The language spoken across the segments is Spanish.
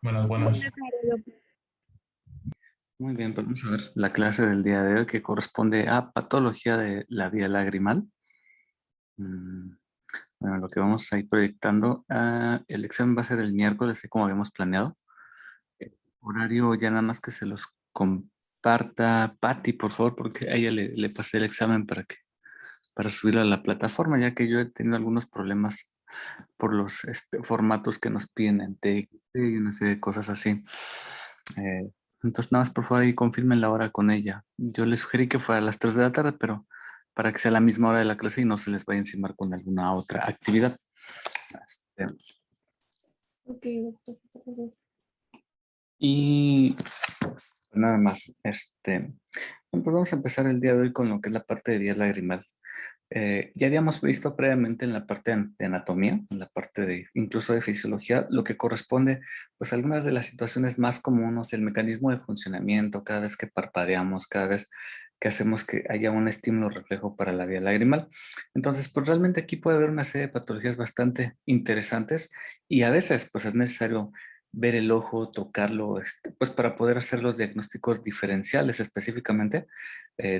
Buenas, buenas. Buenas tardes. Muy bien, pues vamos a ver la clase del día de hoy que corresponde a patología de la vía lagrimal. Bueno, lo que vamos a ir proyectando, el examen va a ser el miércoles, así como habíamos planeado. Horario ya nada más que se los comparta Patti, por favor, porque a ella le pasé el examen para subirlo a la plataforma, ya que yo he tenido algunos problemas por los formatos que nos piden en TXT y una serie de cosas así. Eh, entonces, nada más por favor ahí confirmen la hora con ella. Yo les sugerí que fuera a las 3 de la tarde, pero para que sea la misma hora de la clase y no se les vaya a encimar con alguna otra actividad. Este, Ok, entonces, y nada más, bueno, pues vamos a empezar el día de hoy con lo que es la parte de vía lagrimal. Ya habíamos visto previamente en la parte de anatomía, en la parte de incluso de fisiología, lo que corresponde, pues algunas de las situaciones más comunes, el mecanismo de funcionamiento, cada vez que parpadeamos, cada vez que hacemos que haya un estímulo reflejo para la vía lagrimal. Entonces, pues realmente aquí puede haber una serie de patologías bastante interesantes y a veces pues es necesario ver el ojo, tocarlo, pues para poder hacer los diagnósticos diferenciales específicamente,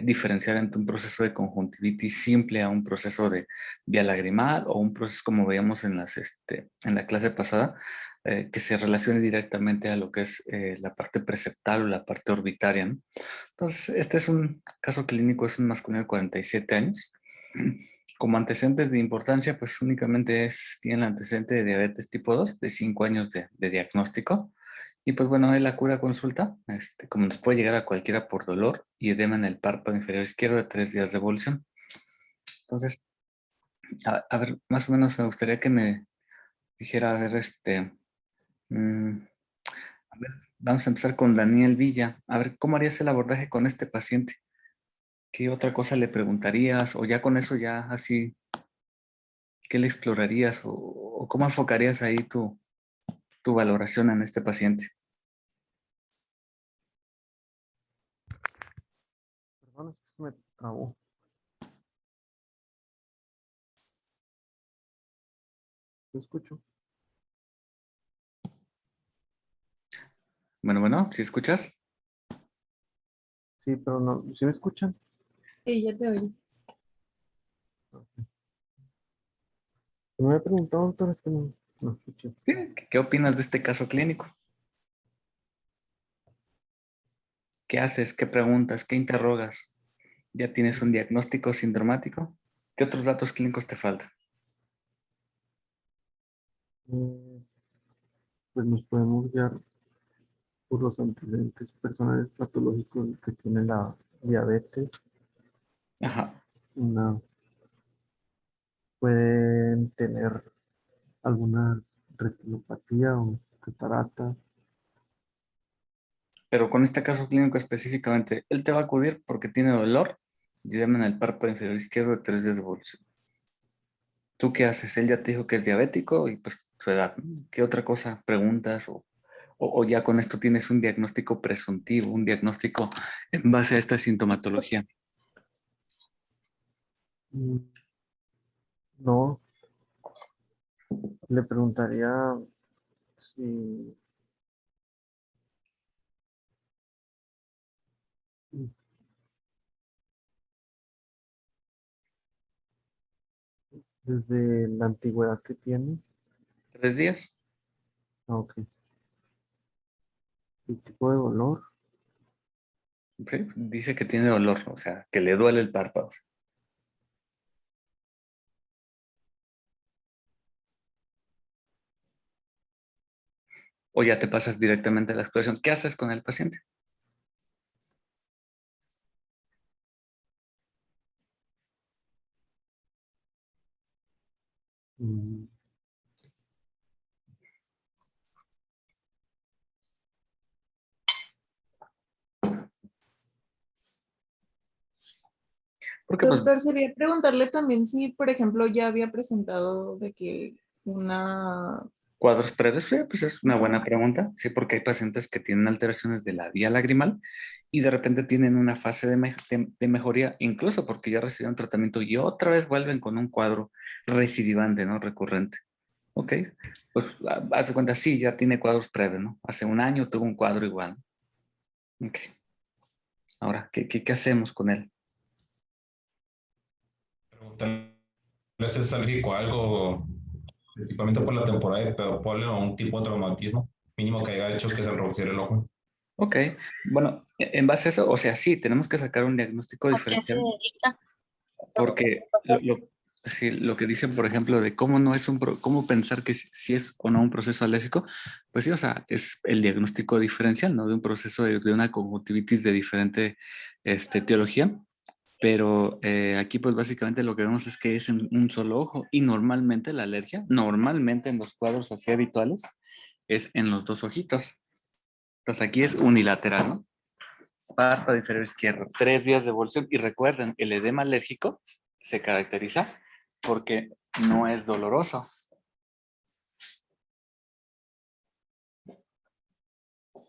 diferenciar entre un proceso de conjuntivitis simple a un proceso de vía lagrimal o un proceso como veíamos en la clase pasada, que se relacione directamente a lo que es la parte preceptal o la parte orbitaria, ¿no? Entonces, este es un caso clínico, es un masculino de 47 años. Como antecedentes de importancia, pues únicamente tiene el antecedente de diabetes tipo 2 de 5 años de diagnóstico. Y pues bueno, él acude a consulta, como nos puede llegar a cualquiera por dolor y edema en el párpado inferior izquierdo de 3 días de evolución. Entonces, a ver, más o menos me gustaría que me dijera, a ver, mm, a ver, vamos a empezar con Daniel Villa. A ver, ¿cómo harías el abordaje con este paciente? ¿Qué otra cosa le preguntarías? O ya con eso, ya así, ¿qué le explorarías? O cómo enfocarías ahí tu valoración en este paciente? Perdón, es que se me trabó. Te escucho. Bueno, ¿si escuchas? Sí, pero no. ¿Sí me escuchan? sí, ya te oís. Me había preguntado, doctor, es que no escuché. Sí, ¿qué opinas de este caso clínico? ¿Qué haces? ¿Qué preguntas? ¿Qué interrogas? ¿Ya tienes un diagnóstico sindromático? ¿Qué otros datos clínicos te faltan? Eh, pues nos podemos guiar por los antecedentes personales patológicos que tiene la diabetes. Ajá. Una, pueden tener alguna retinopatía o catarata. Pero con este caso clínico específicamente, él te va a acudir porque tiene dolor y edema en el párpado inferior izquierdo de 3 días de evolución. ¿Tú qué haces? Él ya te dijo que es diabético y pues su edad, ¿no? ¿Qué otra cosa preguntas? O ya con esto tienes un diagnóstico presuntivo, un diagnóstico en base a esta sintomatología. Mm, No, le preguntaría si desde la antigüedad que tiene. 3 días. Ok. El tipo de dolor. ¿Ok? Dice que tiene dolor, o sea, que le duele el párpado. O ya te pasas directamente a la exploración. ¿Qué haces con el paciente? mm, Porque pues Doctor, sería preguntarle también si, por ejemplo, ya había presentado de que una... cuadros previos, sí, pues es una buena Ajá. pregunta. Sí, porque hay pacientes que tienen alteraciones de la vía lagrimal y de repente tienen una fase de mejoría, incluso porque ya recibieron tratamiento y otra vez vuelven con un cuadro recidivante, ¿no? Recurrente. Ok, pues haz de cuenta, sí, ya tiene cuadros previos, ¿no? Hace un año tuvo un cuadro igual. Ok, ahora, ¿qué hacemos con él? Pero tal vez es alérgico a algo, principalmente por la temporada de polen o un tipo de traumatismo mínimo que haya hecho que se enrojeciera el ojo. Ok, bueno, en base a eso, o sea, sí, tenemos que sacar un diagnóstico ¿A qué se diferencial dedica? porque sí, lo que dicen, por ejemplo, de cómo no es cómo pensar que si es o no un proceso alérgico, pues sí, o sea, es el diagnóstico diferencial, ¿no? De un proceso de una conjuntivitis de diferente etiología, pero aquí pues básicamente lo que vemos es que es en un solo ojo y normalmente la alergia, normalmente en los cuadros así habituales, es en los dos ojitos. Entonces aquí es unilateral, ¿no? Párpado inferior izquierdo, 3 días de evolución. Y recuerden, el edema alérgico se caracteriza porque no es doloroso.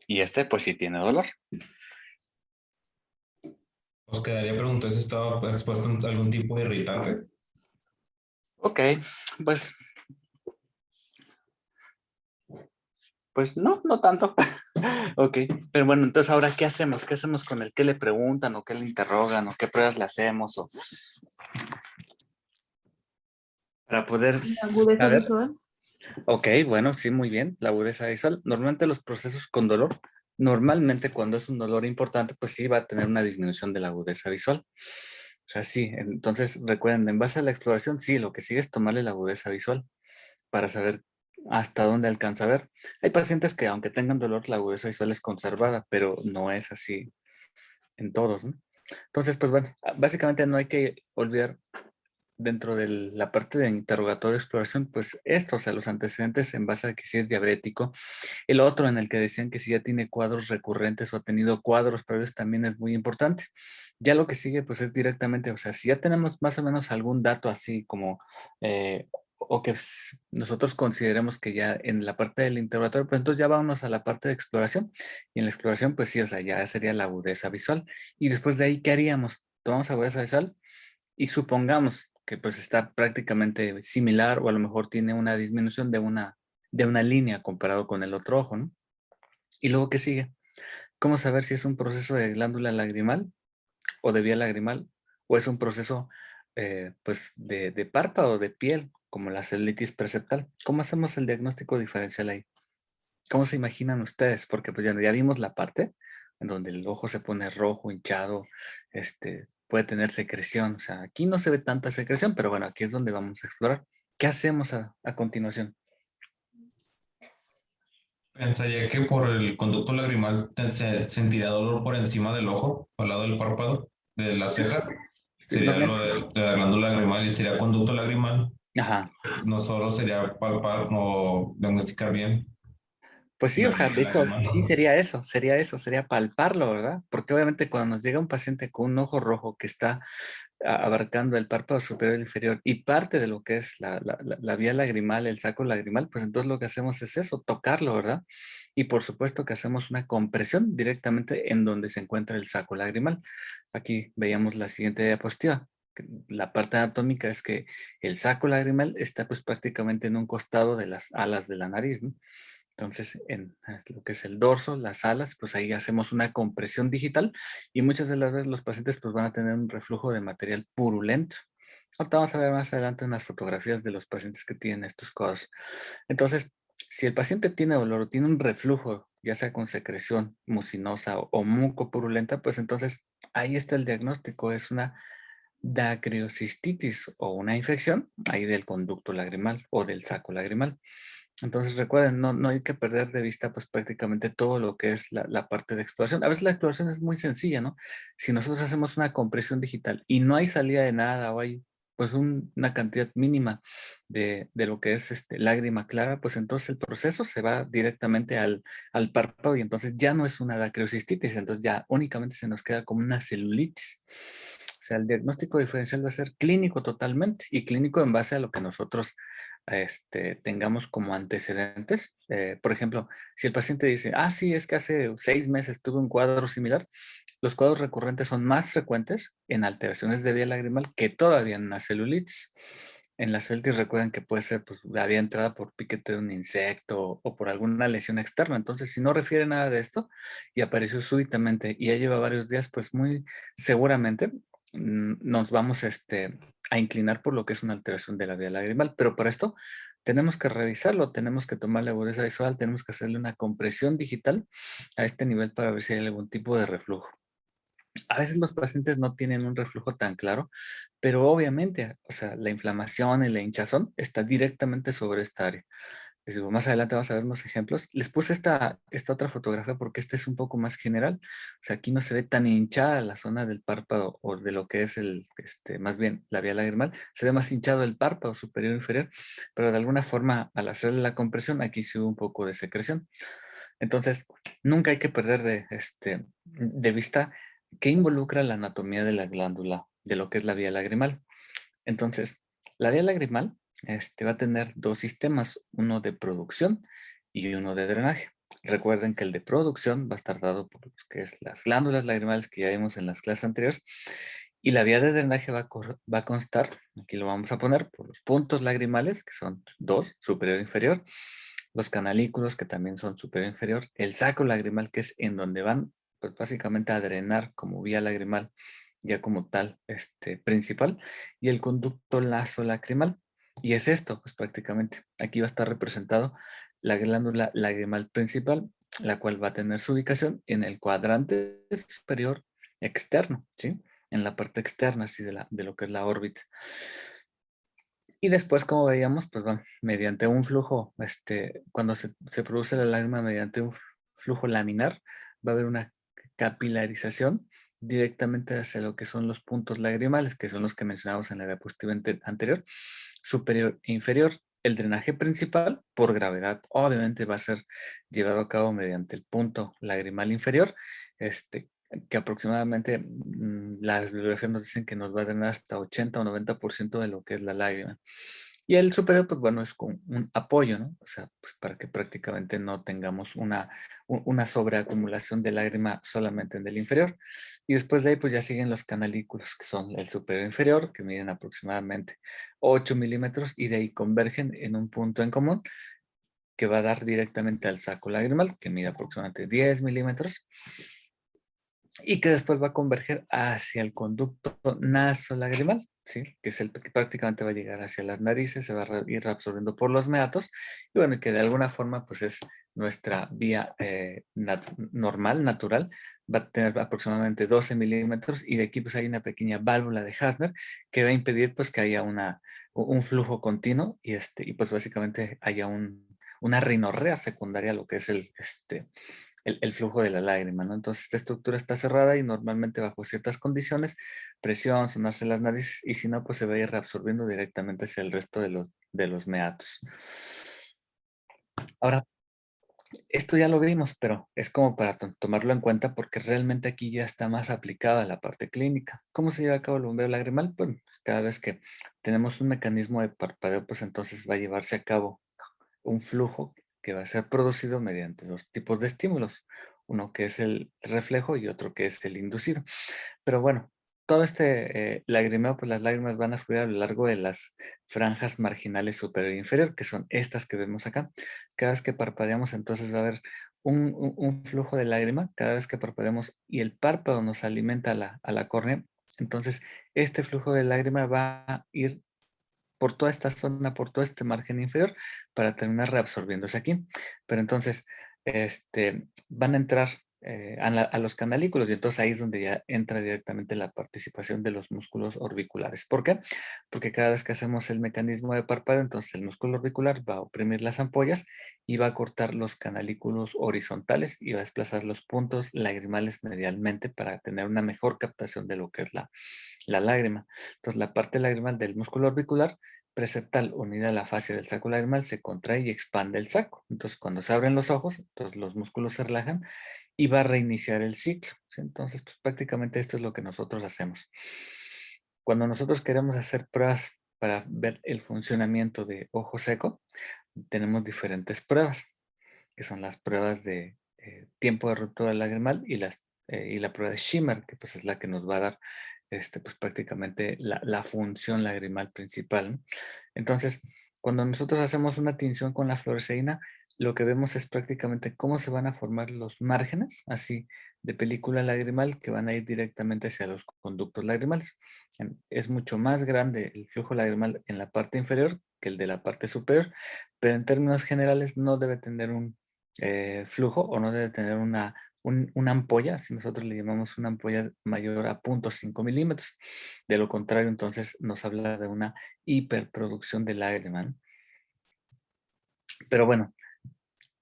Y pues sí tiene dolor. Os quedaría preguntar si estaba expuesto a algún tipo de irritante. Ok, pues, pues no, no tanto. Ok, pero bueno, entonces ahora, ¿qué hacemos? ¿Qué hacemos con él? ¿Qué le preguntan o qué le interrogan o qué pruebas le hacemos? O para poder La agudeza saber. visual. Ok, bueno, sí, muy bien. La agudeza visual. Normalmente los procesos con dolor, normalmente cuando es un dolor importante, pues sí va a tener una disminución de la agudeza visual. O sea, sí, entonces recuerden, en base a la exploración, sí, lo que sigue es tomarle la agudeza visual para saber hasta dónde alcanza a ver. Hay pacientes que aunque tengan dolor, la agudeza visual es conservada, pero no es así en todos, ¿no? Entonces, pues bueno, básicamente no hay que olvidar dentro de la parte de interrogatorio exploración, pues esto, o sea, los antecedentes en base a que si es diabético. El otro en el que decían que si ya tiene cuadros recurrentes o ha tenido cuadros previos también es muy importante. Ya lo que sigue, pues es directamente, o sea, si ya tenemos más o menos algún dato así como, o que nosotros consideremos que ya en la parte del interrogatorio, pues entonces ya vámonos a la parte de exploración. Y en la exploración, pues sí, o sea, ya sería la agudeza visual. Y después de ahí, ¿qué haríamos? Tomamos agudeza visual y supongamos que pues está prácticamente similar o a lo mejor tiene una disminución de una línea comparado con el otro ojo, ¿no? Y luego, ¿qué sigue? ¿Cómo saber si es un proceso de glándula lagrimal o de vía lagrimal o es un proceso pues de párpado, de piel, como la celulitis perceptal? ¿Cómo hacemos el diagnóstico diferencial ahí? ¿Cómo se imaginan ustedes? Porque pues ya vimos la parte en donde el ojo se pone rojo, hinchado, puede tener secreción. O sea, aquí no se ve tanta secreción, pero bueno, aquí es donde vamos a explorar. ¿Qué hacemos a continuación? Pensaría que por el conducto lagrimal se sentiría dolor por encima del ojo, al lado del párpado, de la ceja. Sí, Sería lo de la glándula lagrimal y sería conducto lagrimal. ajá. No solo sería palpar o diagnosticar bien Pues sí, la o sea, vía de hecho, lagrimal. sí sería eso, sería palparlo, ¿verdad? Porque obviamente cuando nos llega un paciente con un ojo rojo que está abarcando el párpado superior y inferior y parte de lo que es la vía lagrimal, el saco lagrimal, pues entonces lo que hacemos es eso, tocarlo, ¿verdad? Y por supuesto que hacemos una compresión directamente en donde se encuentra el saco lagrimal. Aquí veíamos la siguiente diapositiva. La parte anatómica es que el saco lagrimal está pues prácticamente en un costado de las alas de la nariz, ¿no? Entonces, en lo que es el dorso, las alas, pues ahí hacemos una compresión digital y muchas de las veces los pacientes pues van a tener un reflujo de material purulento. Ahorita vamos a ver más adelante unas fotografías de los pacientes que tienen estos cuadros. Entonces, si el paciente tiene dolor o tiene un reflujo, ya sea con secreción mucinosa o mucopurulenta, pues entonces ahí está el diagnóstico, es una dacriocistitis o una infección ahí del conducto lagrimal o del saco lagrimal. Entonces recuerden, no hay que perder de vista pues prácticamente todo lo que es la parte de exploración. A veces la exploración es muy sencilla, ¿no? Si nosotros hacemos una compresión digital y no hay salida de nada o hay pues una cantidad mínima de lo que es lágrima clara, pues entonces el proceso se va directamente al párpado y entonces ya no es una dacriocistitis, entonces ya únicamente se nos queda como una celulitis. O sea, el diagnóstico diferencial va a ser clínico totalmente y clínico en base a lo que nosotros tengamos como antecedentes. Por ejemplo, si el paciente dice, sí, es que hace 6 meses tuve un cuadro similar, los cuadros recurrentes son más frecuentes en alteraciones de vía lagrimal que todavía en una celulitis. en la celtis recuerden que puede ser pues, la vía de entrada por piquete de un insecto o por alguna lesión externa. Entonces, si no refiere nada de esto y apareció súbitamente y ya lleva varios días, pues muy seguramente nos vamos a inclinar por lo que es una alteración de la vía lagrimal. Pero para esto tenemos que revisarlo, tenemos que tomar la agudeza visual, tenemos que hacerle una compresión digital a este nivel para ver si hay algún tipo de reflujo. A veces los pacientes no tienen un reflujo tan claro, pero obviamente, o sea, la inflamación y la hinchazón está directamente sobre esta área. Les digo, más adelante vamos a ver unos ejemplos. Les puse esta otra fotografía porque esta es un poco más general. O sea, aquí no se ve tan hinchada la zona del párpado o de lo que es más bien la vía lagrimal. Se ve más hinchado el párpado superior e inferior, pero de alguna forma, al hacerle la compresión, aquí sí hubo un poco de secreción. Entonces, nunca hay que perder de vista qué involucra la anatomía de la glándula, de lo que es la vía lagrimal. Entonces, la vía lagrimal va a tener dos sistemas, uno de producción y uno de drenaje. Recuerden que el de producción va a estar dado por lo que es las glándulas lagrimales que ya vimos en las clases anteriores, y la vía de drenaje va a constar, aquí lo vamos a poner, por los puntos lagrimales, que son dos, superior e inferior, los canalículos, que también son superior e inferior, el saco lagrimal, que es en donde van, pues básicamente a drenar como vía lagrimal, ya como tal, principal, y el conducto lacrimal. Y es esto, pues prácticamente. Aquí va a estar representado la glándula lagrimal principal, la cual va a tener su ubicación en el cuadrante superior externo, ¿sí? En la parte externa, así de lo que es la órbita. Y después, como veíamos, pues bueno, mediante un flujo, cuando se produce la lágrima mediante un flujo laminar, va a haber una capilarización directamente hacia lo que son los puntos lagrimales, que son los que mencionamos en la diapositiva anterior, superior e inferior. El drenaje principal, por gravedad, obviamente va a ser llevado a cabo mediante el punto lagrimal inferior, que aproximadamente las bibliografías nos dicen que nos va a drenar hasta 80 o 90% de lo que es la lágrima. Y el superior, pues bueno, es con un apoyo, ¿no? O sea, pues para que prácticamente no tengamos una sobreacumulación de lágrima solamente en el inferior. Y después de ahí, pues ya siguen los canalículos, que son el superior e inferior, que miden aproximadamente 8 milímetros, y de ahí convergen en un punto en común, que va a dar directamente al saco lagrimal, que mide aproximadamente 10 milímetros, y que después va a converger hacia el conducto nasolagrimal, ¿sí? Que es el que prácticamente va a llegar hacia las narices, se va a ir absorbiendo por los meatos, y bueno, que de alguna forma pues es nuestra vía normal, natural, va a tener aproximadamente 12 milímetros, y de aquí pues hay una pequeña válvula de Hasner que va a impedir pues que haya un flujo continuo, y pues básicamente haya una rinorrea secundaria a lo que es el flujo de la lágrima, ¿no? Entonces esta estructura está cerrada y normalmente bajo ciertas condiciones, presión, sonarse las narices, y si no, pues se va a ir reabsorbiendo directamente hacia el resto de los meatos. Ahora, esto ya lo vimos, pero es como para tomarlo en cuenta porque realmente aquí ya está más aplicada la parte clínica. ¿Cómo se lleva a cabo el bombeo lagrimal? Pues cada vez que tenemos un mecanismo de parpadeo, pues entonces va a llevarse a cabo un flujo que va a ser producido mediante dos tipos de estímulos, uno que es el reflejo y otro que es el inducido. Pero bueno, todo lagrimeo, pues las lágrimas van a fluir a lo largo de las franjas marginales superior e inferior, que son estas que vemos acá. Cada vez que parpadeamos, entonces va a haber un flujo de lágrima, cada vez que parpadeamos y el párpado nos alimenta a la córnea. Entonces, este flujo de lágrima va a ir por toda esta zona, por todo este margen inferior, para terminar reabsorbiéndose aquí. Pero entonces, van a entrar a los canalículos, y entonces ahí es donde ya entra directamente la participación de los músculos orbiculares. ¿Por qué? Porque cada vez que hacemos el mecanismo de parpadeo, entonces el músculo orbicular va a oprimir las ampollas y va a cortar los canalículos horizontales y va a desplazar los puntos lagrimales medialmente para tener una mejor captación de lo que es la lágrima. Entonces la parte lagrimal del músculo orbicular preceptal unida a la fascia del saco lagrimal se contrae y expande el saco. Entonces cuando se abren los ojos, entonces los músculos se relajan y va a reiniciar el ciclo, ¿sí? Entonces pues prácticamente esto es lo que nosotros hacemos. Cuando nosotros queremos hacer pruebas para ver el funcionamiento de ojo seco, tenemos diferentes pruebas, que son las pruebas de tiempo de ruptura lagrimal y la prueba de Schimmer, que pues es la que nos va a dar pues prácticamente la función lagrimal principal, ¿no? Entonces, cuando nosotros hacemos una tinción con la fluoresceína, lo que vemos es prácticamente cómo se van a formar los márgenes, así, de película lagrimal que van a ir directamente hacia los conductos lagrimales. Es mucho más grande el flujo lagrimal en la parte inferior que el de la parte superior, pero en términos generales no debe tener un flujo o no debe tener una ampolla, si nosotros le llamamos una ampolla mayor a 0.5 milímetros. De lo contrario, entonces nos habla de una hiperproducción de lágrima, ¿no? Pero bueno,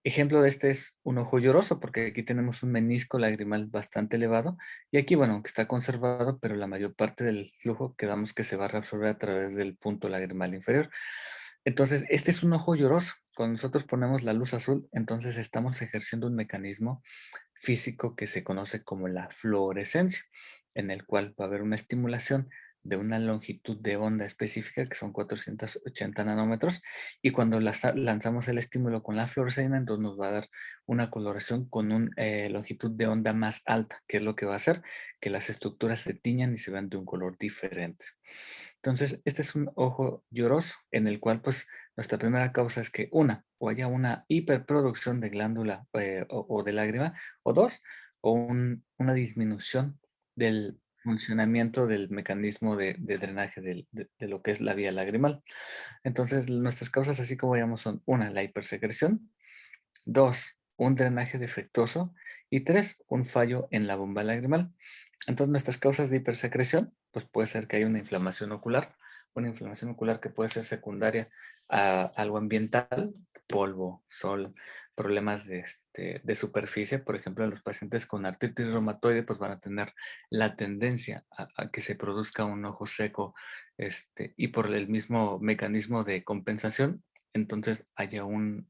ejemplo de este es un ojo lloroso, porque aquí tenemos un menisco lagrimal bastante elevado. Y aquí, bueno, aunque está conservado, pero la mayor parte del flujo quedamos que se va a reabsorber a través del punto lagrimal inferior. Entonces, este es un ojo lloroso. Cuando nosotros ponemos la luz azul, entonces estamos ejerciendo un mecanismo físico que se conoce como la fluorescencia, en el cual va a haber una estimulación de una longitud de onda específica, que son 480 nanómetros, y cuando lanzamos el estímulo con la fluoresceína, entonces nos va a dar una coloración con una longitud de onda más alta, que es lo que va a hacer que las estructuras se tiñan y se vean de un color diferente. Entonces, este es un ojo lloroso, en el cual pues nuestra primera causa es que o haya una hiperproducción de glándula o de lágrima, o dos, una disminución del funcionamiento del mecanismo de drenaje de lo que es la vía lagrimal. Entonces, nuestras causas, así como veíamos, son una, la hipersecreción; dos, un drenaje defectuoso; y tres, un fallo en la bomba lagrimal. Entonces, nuestras causas de hipersecreción, pues puede ser que haya una inflamación ocular que puede ser secundaria a algo ambiental, polvo, sol, problemas de superficie. Por ejemplo, los pacientes con artritis reumatoide pues van a tener la tendencia a que se produzca un ojo seco, y por el mismo mecanismo de compensación, entonces haya una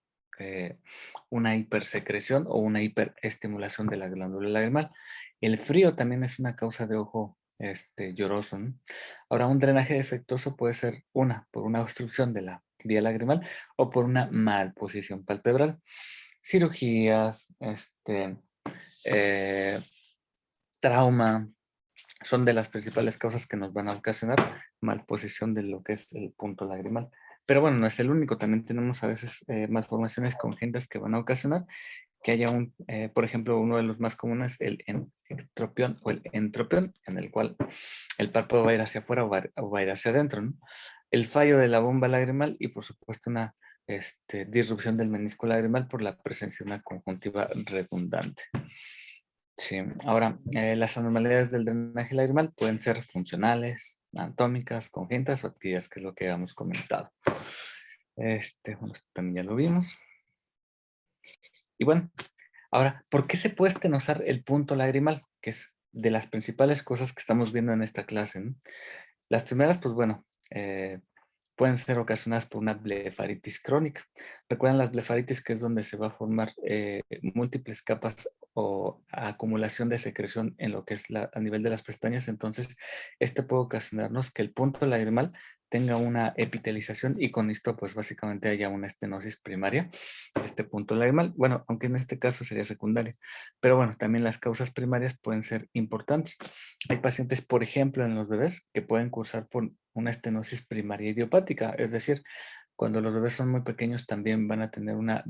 hipersecreción o una hiperestimulación de la glándula lagrimal. El frío también es una causa de ojo lloroso, ¿no? Ahora, un drenaje defectuoso puede ser por una obstrucción de la vía lagrimal o por una malposición palpebral. Cirugías, eh, trauma, son de las principales causas que nos van a ocasionar malposición de lo que es el punto lagrimal. Pero bueno, no es el único, también tenemos a veces malformaciones congénitas que van a ocasionar que haya por ejemplo, uno de los más comunes, el ectropión o el entropión, en el cual el párpado va a ir hacia afuera o va a ir hacia adentro, ¿no? El fallo de la bomba lagrimal y, por supuesto, una disrupción del menisco lagrimal por la presencia de una conjuntiva redundante. Sí. Ahora, las anormalidades del drenaje lagrimal pueden ser funcionales, anatómicas, congénitas o adquiridas, que es lo que habíamos comentado. Bueno, esto también ya lo vimos. Y bueno, ahora, ¿por qué se puede estenosar el punto lagrimal? Que es de las principales cosas que estamos viendo en esta clase, ¿no? Las primeras, pues bueno, pueden ser ocasionadas por una blefaritis crónica. Recuerden las blefaritis, que es donde se va a formar múltiples capas o acumulación de secreción en lo que es a nivel de las pestañas. Entonces, puede ocasionarnos que el punto lagrimal tenga una epitelización y con esto pues básicamente haya una estenosis primaria de este punto lagrimal. Bueno, aunque en este caso sería secundaria. Pero bueno, también las causas primarias pueden ser importantes. Hay pacientes, por ejemplo, en los bebés que pueden cursar por una estenosis primaria idiopática, es decir, cuando los bebés son muy pequeños también van a tener una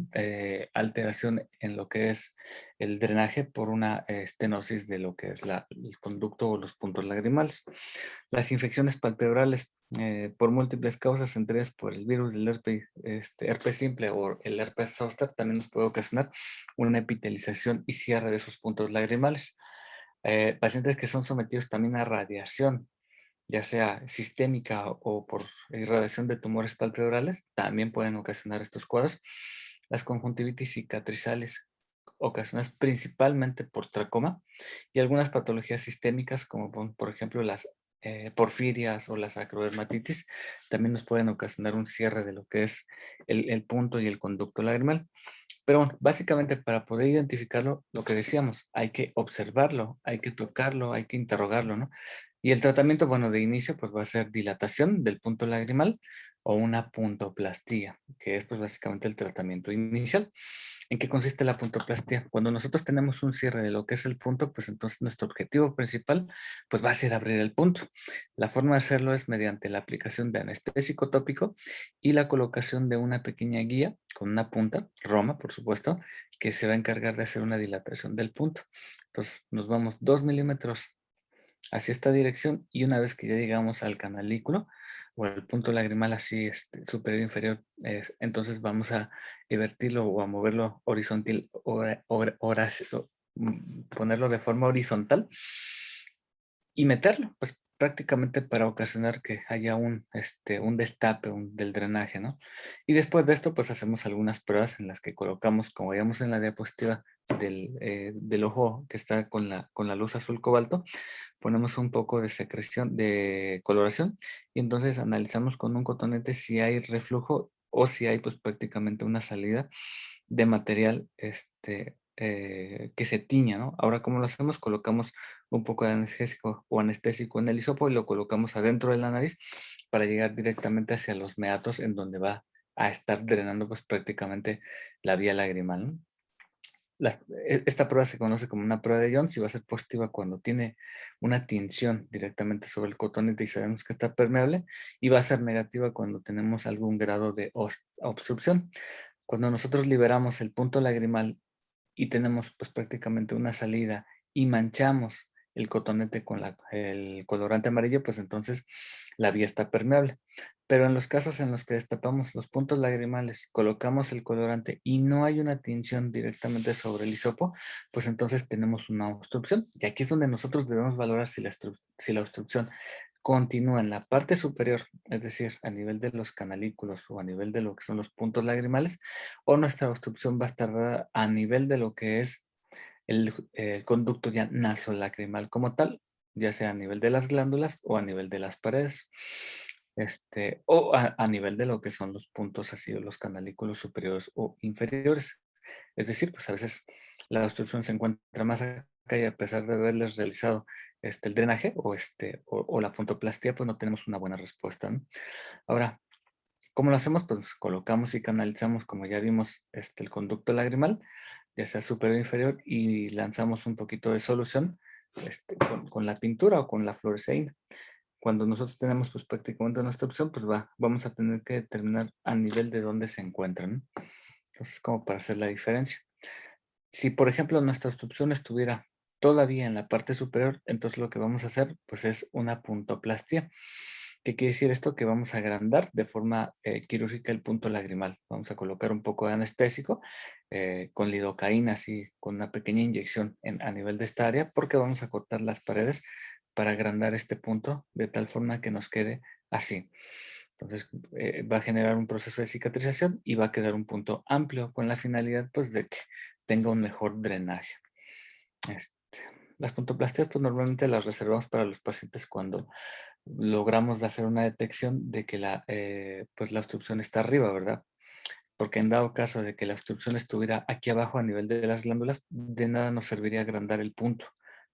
alteración en lo que es el drenaje por una estenosis de lo que es el conducto o los puntos lagrimales. Las infecciones palpebrales por múltiples causas, entre ellas por el virus del herpes simple o el herpes zóster, también nos puede ocasionar una epitelización y cierre de esos puntos lagrimales. Pacientes que son sometidos también a radiación, ya sea sistémica o por irradiación de tumores palpebrales, también pueden ocasionar estos cuadros. Las conjuntivitis cicatrizales, ocasionadas principalmente por tracoma, y algunas patologías sistémicas, como por ejemplo las porfirias o las acrodermatitis, también nos pueden ocasionar un cierre de lo que es el punto y el conducto lagrimal. Pero bueno, básicamente para poder identificarlo, lo que decíamos, hay que observarlo, hay que tocarlo, hay que interrogarlo, ¿no? Y el tratamiento, bueno, de inicio, pues va a ser dilatación del punto lagrimal o una puntoplastía, que es pues básicamente el tratamiento inicial. ¿En qué consiste la puntoplastía? Cuando nosotros tenemos un cierre de lo que es el punto, pues entonces nuestro objetivo principal pues va a ser abrir el punto. La forma de hacerlo es mediante la aplicación de anestésico tópico y la colocación de una pequeña guía con una punta, Roma por supuesto, que se va a encargar de hacer una dilatación del punto. Entonces nos vamos 2 milímetros hacia esta dirección y una vez que ya llegamos al canalículo o al punto lagrimal así superior e inferior, entonces vamos a invertirlo o a moverlo horizontal, ponerlo de forma horizontal y meterlo, pues prácticamente para ocasionar que haya un destape del drenaje, ¿no? Y después de esto, pues hacemos algunas pruebas en las que colocamos, como veíamos en la diapositiva del ojo que está con la luz azul cobalto, ponemos un poco de secreción, de coloración, y entonces analizamos con un cotonete si hay reflujo o si hay pues prácticamente una salida de material que se tiña, ¿no? Ahora, ¿cómo lo hacemos? Colocamos un poco de analgésico o anestésico en el hisopo y lo colocamos adentro de la nariz para llegar directamente hacia los meatos en donde va a estar drenando pues prácticamente la vía lagrimal, ¿no? Esta prueba se conoce como una prueba de Jones y va a ser positiva cuando tiene una tinción directamente sobre el cotonete y sabemos que está permeable, y va a ser negativa cuando tenemos algún grado de obstrucción. Cuando nosotros liberamos el punto lagrimal y tenemos pues prácticamente una salida y manchamos el cotonete con el colorante amarillo, pues entonces la vía está permeable. Pero en los casos en los que destapamos los puntos lagrimales, colocamos el colorante y no hay una tinción directamente sobre el hisopo, pues entonces tenemos una obstrucción. Y aquí es donde nosotros debemos valorar si la obstrucción continúa en la parte superior, es decir, a nivel de los canalículos o a nivel de lo que son los puntos lagrimales, o nuestra obstrucción va a estar a nivel de lo que es el conducto ya nasolacrimal como tal, ya sea a nivel de las glándulas o a nivel de las paredes, o a nivel de lo que son los puntos así, los canalículos superiores o inferiores. Es decir, pues a veces la obstrucción se encuentra más acá y a pesar de haberles realizado el drenaje o la puntoplastía, pues no tenemos una buena respuesta, ¿no? Ahora, ¿cómo lo hacemos? Pues colocamos y canalizamos, como ya vimos, el conducto lagrimal, ya sea superior o inferior, y lanzamos un poquito de solución con la pintura o con la fluoresceína. Cuando nosotros tenemos pues prácticamente nuestra opción, pues vamos a tener que determinar a nivel de dónde se encuentran, ¿no? Entonces, como para hacer la diferencia. Si, por ejemplo, nuestra obstrucción estuviera todavía en la parte superior, entonces lo que vamos a hacer pues es una puntoplastía. ¿Qué quiere decir esto? Que vamos a agrandar de forma quirúrgica el punto lagrimal. Vamos a colocar un poco de anestésico con lidocaína, así, con una pequeña inyección a nivel de esta área, porque vamos a cortar las paredes para agrandar este punto de tal forma que nos quede así. Entonces va a generar un proceso de cicatrización y va a quedar un punto amplio con la finalidad pues de que tenga un mejor drenaje. Las puntoplastías pues normalmente las reservamos para los pacientes cuando logramos hacer una detección de que pues la obstrucción está arriba, ¿verdad? Porque en dado caso de que la obstrucción estuviera aquí abajo a nivel de las glándulas, de nada nos serviría agrandar el punto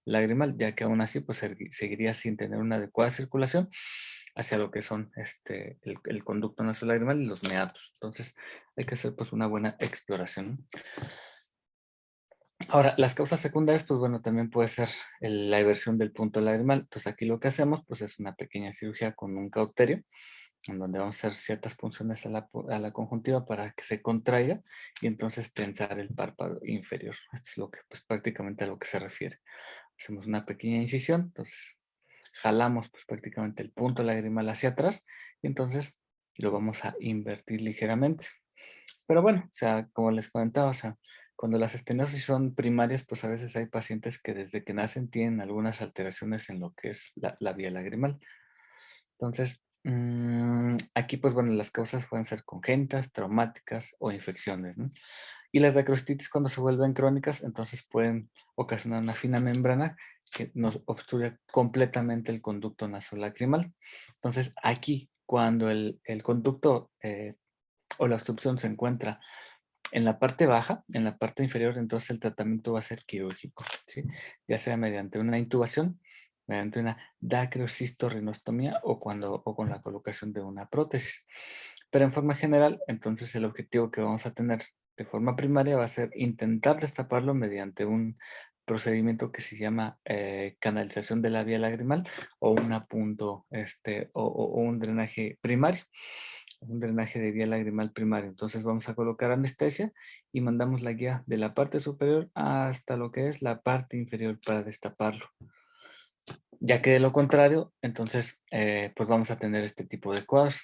lagrimal, ya que aún así pues seguiría sin tener una adecuada circulación hacia lo que son el conducto nasolagrimal y los meatos. Entonces hay que hacer pues una buena exploración, ¿no? Ahora, las causas secundarias, pues bueno, también puede ser la eversión del punto lagrimal. Entonces aquí lo que hacemos pues es una pequeña cirugía con un cauterio, en donde vamos a hacer ciertas punciones a la conjuntiva para que se contraiga y entonces tensar el párpado inferior. Esto es lo que, pues prácticamente a lo que se refiere. Hacemos una pequeña incisión, entonces jalamos pues prácticamente el punto lagrimal hacia atrás y entonces lo vamos a invertir ligeramente. Pero bueno, o sea, como les comentaba, o sea, cuando las estenosis son primarias, pues a veces hay pacientes que desde que nacen tienen algunas alteraciones en lo que es la vía lagrimal. Entonces, aquí pues bueno, las causas pueden ser congénitas, traumáticas o infecciones, ¿no? Y las acrostitis cuando se vuelven crónicas, entonces pueden ocasionar una fina membrana que nos obstruye completamente el conducto nasolacrimal. Entonces aquí, cuando el conducto o la obstrucción se encuentra en la parte baja, en la parte inferior, entonces el tratamiento va a ser quirúrgico, ¿sí? Ya sea mediante una intubación, mediante una dacrocistorrinostomía o con la colocación de una prótesis. Pero en forma general, entonces el objetivo que vamos a tener de forma primaria va a ser intentar destaparlo mediante un procedimiento que se llama canalización de la vía lagrimal o un apunto o un drenaje primario, un drenaje de vía lagrimal primario. Entonces vamos a colocar anestesia y mandamos la guía de la parte superior hasta lo que es la parte inferior para destaparlo. Ya que de lo contrario, entonces pues vamos a tener este tipo de cuadros.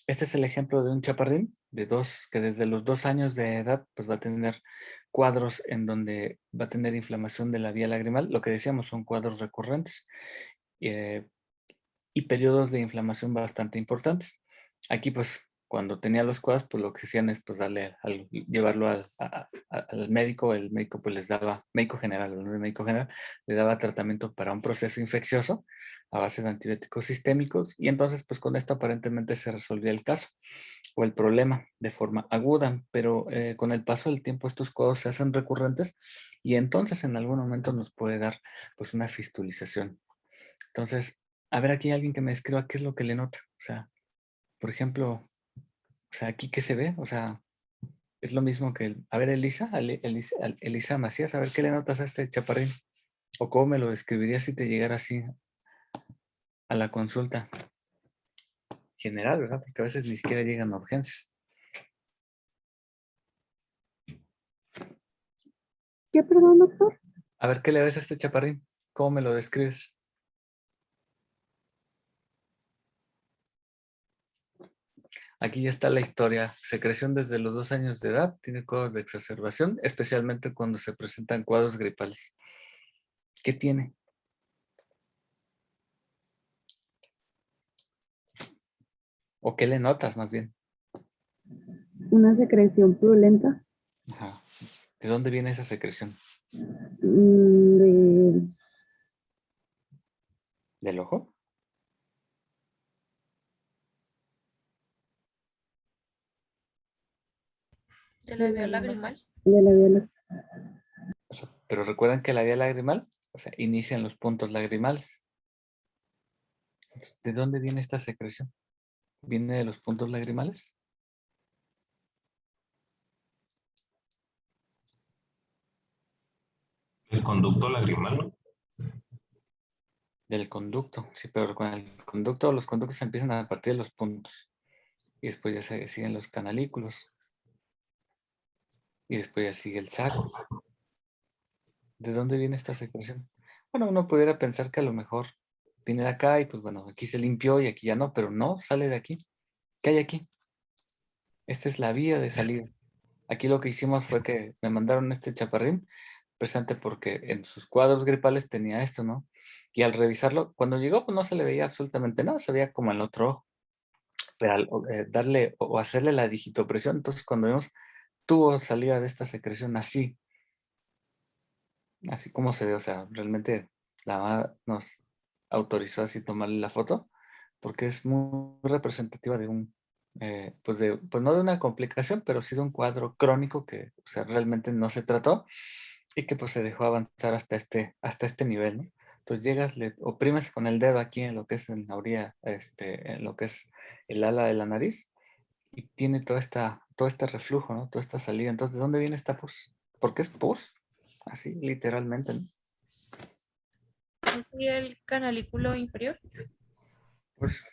Este es el ejemplo de un chaparrín que desde los 2 años de edad pues va a tener cuadros en donde va a tener inflamación de la vía lagrimal. Lo que decíamos son cuadros recurrentes y periodos de inflamación bastante importantes. Aquí pues cuando tenía los cuadros pues lo que hacían es pues llevarlo al médico. El médico pues les daba, médico general, el médico general le daba tratamiento para un proceso infeccioso a base de antibióticos sistémicos y entonces pues con esto aparentemente se resolvía el caso o el problema de forma aguda, pero con el paso del tiempo estos cuadros se hacen recurrentes y entonces en algún momento nos puede dar pues una fistulización. Entonces, a ver, aquí alguien que me describa qué es lo que le nota. O sea, por ejemplo, o sea, aquí qué se ve, o sea, es lo mismo que a ver, Elisa Macías, a ver qué le notas a este chaparrín o cómo me lo describirías si te llegara así a la consulta general, ¿verdad? Porque a veces ni siquiera llegan a urgencias. ¿Qué, perdón, doctor? A ver qué le ves a este chaparrín, cómo me lo describes. Aquí ya está la historia. Secreción desde los 2 años de edad, tiene cuadros de exacerbación, especialmente cuando se presentan cuadros gripales. ¿Qué tiene? ¿O qué le notas más bien? Una secreción purulenta Ajá. ¿De dónde viene esa secreción? de, ¿Del ojo? ¿De la vía lagrimal? de la vía. Pero recuerden que la vía lagrimal, o sea, inicia en los puntos lagrimales. ¿De dónde viene esta secreción? ¿Viene de los puntos lagrimales? El conducto lagrimal, ¿no? Del conducto, sí, pero con el conducto, los conductos empiezan a partir de los puntos. Y después ya se siguen los canalículos. Y después ya sigue el saco. ¿De dónde viene esta secreción? Bueno, uno pudiera pensar que a lo mejor viene de acá y pues bueno, aquí se limpió y aquí ya no, pero no, sale de aquí. ¿Qué hay aquí? Esta es la vía de salida. Aquí lo que hicimos fue que me mandaron este chaparrín, presente porque en sus cuadros gripales tenía esto, ¿no? Y al revisarlo, cuando llegó, pues no se le veía absolutamente nada, se veía como el otro ojo. Pero al darle o hacerle la digitopresión, entonces cuando vemos, tuvo salida de esta secreción así, así como se ve, o sea, realmente la mamá nos autorizó así tomarle la foto, porque es muy representativa de pues no de una complicación, pero sí de un cuadro crónico que, o sea, realmente no se trató y que pues se dejó avanzar hasta este nivel, ¿no? Entonces llegas, le oprimes con el dedo aquí en lo que es en la orilla, en lo que es el ala de la nariz y tiene todo este reflujo, ¿no? Toda esta salida. Entonces, ¿de dónde viene esta pus? Porque es pus, así literalmente, ¿no? ¿No sería el canalículo inferior? Pues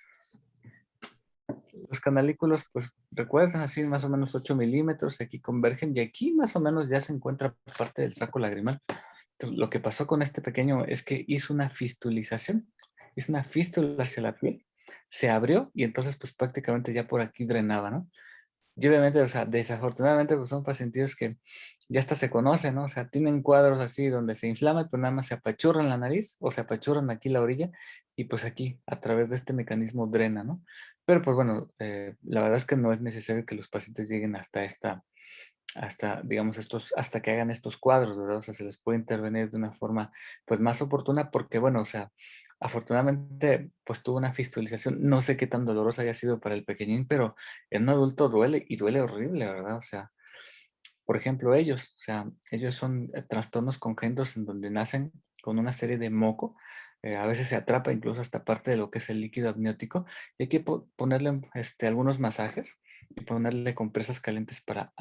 los canalículos, pues recuerdan así más o menos 8 milímetros, aquí convergen y aquí más o menos ya se encuentra parte del saco lagrimal. Entonces, lo que pasó con este pequeño es que hizo una fistulización, hizo una fístula hacia la piel, se abrió y entonces pues prácticamente ya por aquí drenaba, ¿no? Y obviamente, o sea, desafortunadamente pues son pacientes que ya hasta se conocen, ¿no? O sea, tienen cuadros así donde se inflama y pues nada más se apachurran la nariz o se apachurran aquí la orilla y pues aquí a través de este mecanismo drena, ¿no? Pero pues bueno, la verdad es que no es necesario que los pacientes lleguen digamos, hasta que hagan estos cuadros, ¿verdad? O sea, se les puede intervenir de una forma, pues, más oportuna porque, bueno, o sea, afortunadamente, pues, tuvo una fistulización. No sé qué tan dolorosa haya sido para el pequeñín, pero en un adulto duele y duele horrible, ¿verdad? O sea, por ejemplo, o sea, ellos son trastornos congénitos en donde nacen con una serie de moco. A veces se atrapa incluso hasta parte de lo que es el líquido amniótico y hay que ponerle algunos masajes y ponerle compresas calientes para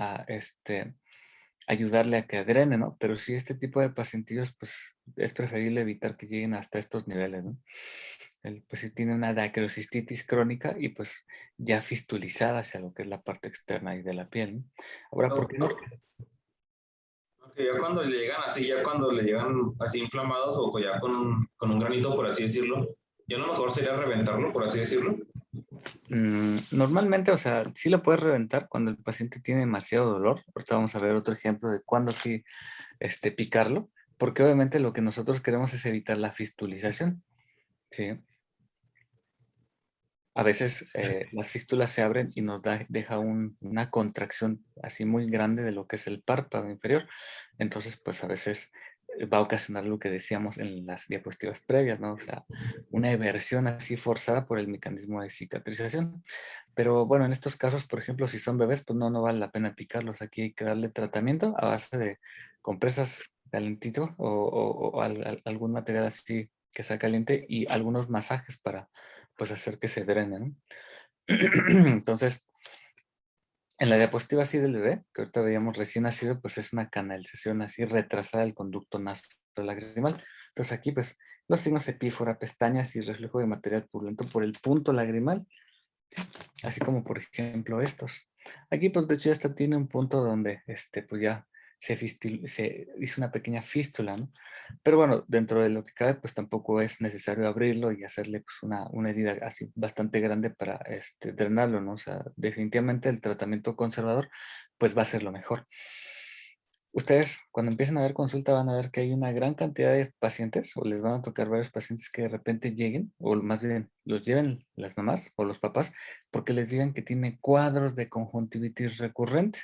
ayudarle a que drene, ¿no? Pero si este tipo de pacientillos, pues es preferible evitar que lleguen hasta estos niveles, ¿no? Pues si tiene una dacrocistitis crónica y pues ya fistulizada hacia lo que es la parte externa y de la piel, ¿no? Ahora, ¿por qué no? Porque ya cuando le llegan así, ya cuando le llegan así inflamados o ya con un granito, por así decirlo, ya lo mejor sería reventarlo, por así decirlo. Normalmente, o sea, sí lo puedes reventar cuando el paciente tiene demasiado dolor. Ahorita vamos a ver otro ejemplo de cuándo sí picarlo, porque obviamente lo que nosotros queremos es evitar la fistulización, ¿sí? A veces las fístulas se abren y nos deja una contracción así muy grande de lo que es el párpado inferior. Entonces, pues a veces va a ocasionar lo que decíamos en las diapositivas previas, ¿no? O sea, una eversión así forzada por el mecanismo de cicatrización. Pero bueno, en estos casos, por ejemplo, si son bebés, pues no vale la pena picarlos. Aquí hay que darle tratamiento a base de compresas calentito o algún material así que sea caliente y algunos masajes para pues hacer que se drene, ¿no? Entonces, en la diapositiva así del bebé, que ahorita veíamos recién nacido, pues es una canalización así retrasada del conducto nasolagrimal. Entonces aquí pues los signos epífora, pestañas y reflejo de material purulento por el punto lagrimal, así como por ejemplo estos. Aquí pues de hecho ya tiene un punto donde pues ya se hizo una pequeña fístula, ¿no? Pero bueno, dentro de lo que cabe pues tampoco es necesario abrirlo y hacerle pues una herida así bastante grande para drenarlo, ¿no? O sea, definitivamente el tratamiento conservador pues va a ser lo mejor. Ustedes cuando empiecen a ver consulta van a ver que hay una gran cantidad de pacientes o les van a tocar varios pacientes que de repente lleguen o más bien los lleven las mamás o los papás porque les digan que tiene cuadros de conjuntivitis recurrente,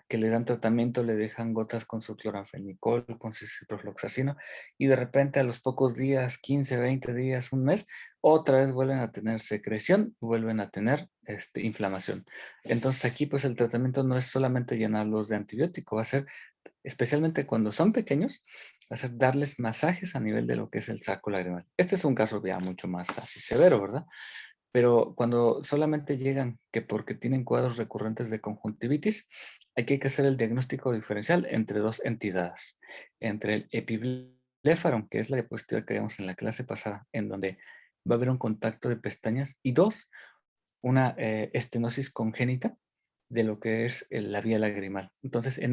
que le dan tratamiento, le dejan gotas con su cloranfenicol, con su ciprofloxacino y de repente a los pocos días, 15, 20 días, un mes, otra vez vuelven a tener secreción, vuelven a tener inflamación. Entonces aquí pues el tratamiento no es solamente llenarlos de antibiótico, va a ser, especialmente cuando son pequeños, va a ser darles masajes a nivel de lo que es el saco lagrimal. Este es un caso ya mucho más así severo, ¿verdad? Pero cuando solamente llegan que porque tienen cuadros recurrentes de conjuntivitis, hay que hacer el diagnóstico diferencial entre dos entidades. Entre el epibléfaro, que es la diapositiva que vimos en la clase pasada, en donde va a haber un contacto de pestañas, y dos, una estenosis congénita de lo que es la vía lagrimal. Entonces, en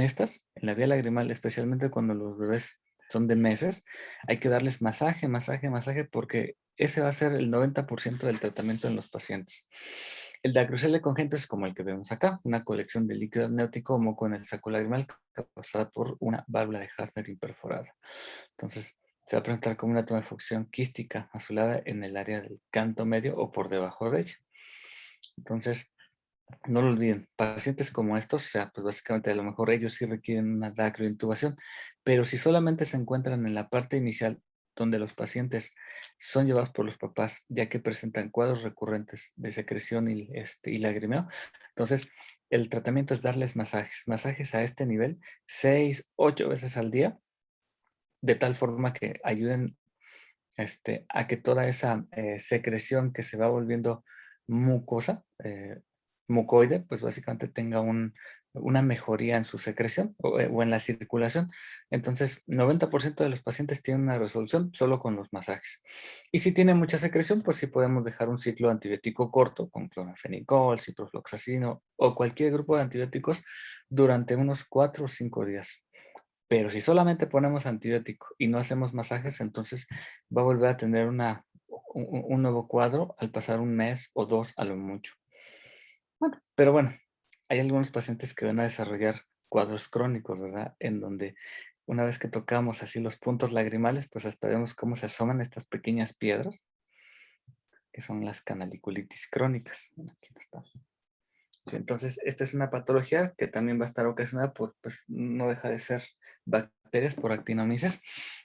la vía lagrimal, especialmente cuando los bebés son de meses, hay que darles masaje, masaje, masaje, porque ese va a ser el 90% del tratamiento en los pacientes. El dacrocele congénito es como el que vemos acá, una colección de líquido amniótico o moco en el saco lagrimal causada por una válvula de Hasner imperforada. Entonces, se va a presentar como una tumefaction quística azulada en el área del canto medio o por debajo de ella. Entonces, no lo olviden, pacientes como estos, o sea, pues básicamente a lo mejor ellos sí requieren una dacrointubación, pero si solamente se encuentran en la parte inicial donde los pacientes son llevados por los papás, ya que presentan cuadros recurrentes de secreción y lagrimeo, entonces el tratamiento es darles masajes, masajes a este nivel 6, 8 veces al día, de tal forma que ayuden a que toda esa secreción que se va volviendo mucosa, mucoide, pues básicamente tenga una mejoría en su secreción o en la circulación. Entonces, 90% de los pacientes tienen una resolución solo con los masajes. Y si tiene mucha secreción, pues sí podemos dejar un ciclo antibiótico corto con cloranfenicol, ciprofloxacino o cualquier grupo de antibióticos durante unos 4 o 5 días. Pero si solamente ponemos antibiótico y no hacemos masajes, entonces va a volver a tener un nuevo cuadro al pasar un mes o dos a lo mucho. Bueno, pero bueno, hay algunos pacientes que van a desarrollar cuadros crónicos, ¿verdad? En donde una vez que tocamos así los puntos lagrimales, pues hasta vemos cómo se asoman estas pequeñas piedras, que son las canaliculitis crónicas. Bueno, aquí está. Sí, entonces, esta es una patología que también va a estar ocasionada por, pues, no deja de ser bacterias por actinomyces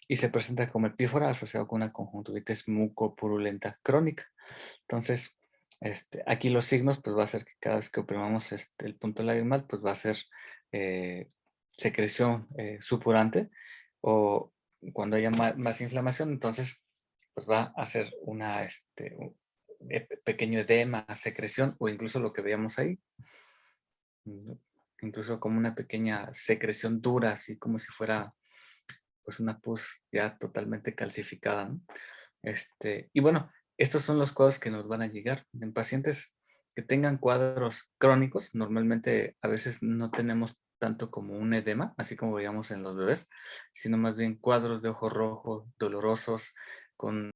y se presenta como epífora asociado con una conjuntivitis mucopurulenta crónica. Entonces, aquí los signos, pues va a ser que cada vez que oprimamos el punto lagrimal, pues va a ser secreción supurante o cuando haya más inflamación, entonces, pues va a ser pequeño edema, secreción o incluso lo que veíamos ahí. Incluso como una pequeña secreción dura, así como si fuera pues una pus ya totalmente calcificada, ¿no? Y bueno, estos son los cuadros que nos van a llegar. En pacientes que tengan cuadros crónicos, normalmente a veces no tenemos tanto como un edema, así como veíamos en los bebés, sino más bien cuadros de ojo rojo, dolorosos, con